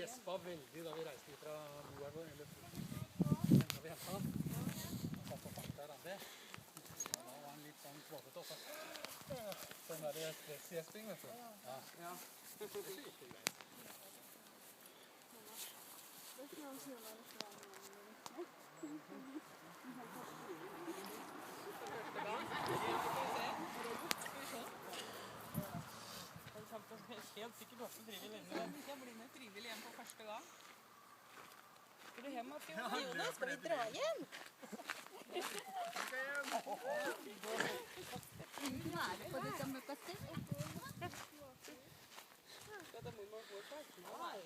gjespa veldig da vi reiste fra Moelv, eller da vi hentet han. Han satt på fart der, Randi. Da var han litt sånn kvåtete også. Sånn der stressgjesping, vet du. Ja. Det er ikke greit. Helt sikkert også frivillig inne. Hvis jeg blir med frivillig hjem på første gang. Skal du hjem, Jonas? Skal vi dra hjem? Være på det samme kastet. Skal det mormor gå seg? Nei.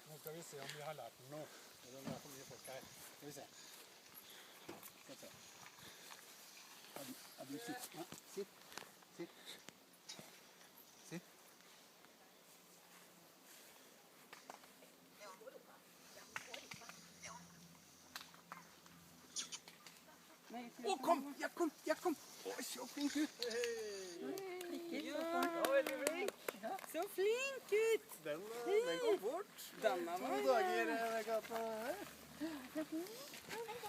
Nå skal vi se om vi har lært den noe. Eller om det er for mye folk her. Skal vi se. Skal vi se. Ja, du sitt. Ja, sitt. Sitt. Sitt. Å, kom! Jeg kom! Å, så flink ut! Ja, veldig flink. Så flink ut! Den kom fort. Denne var 2 dager, Katta.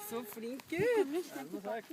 så flink ut. Ja, takk.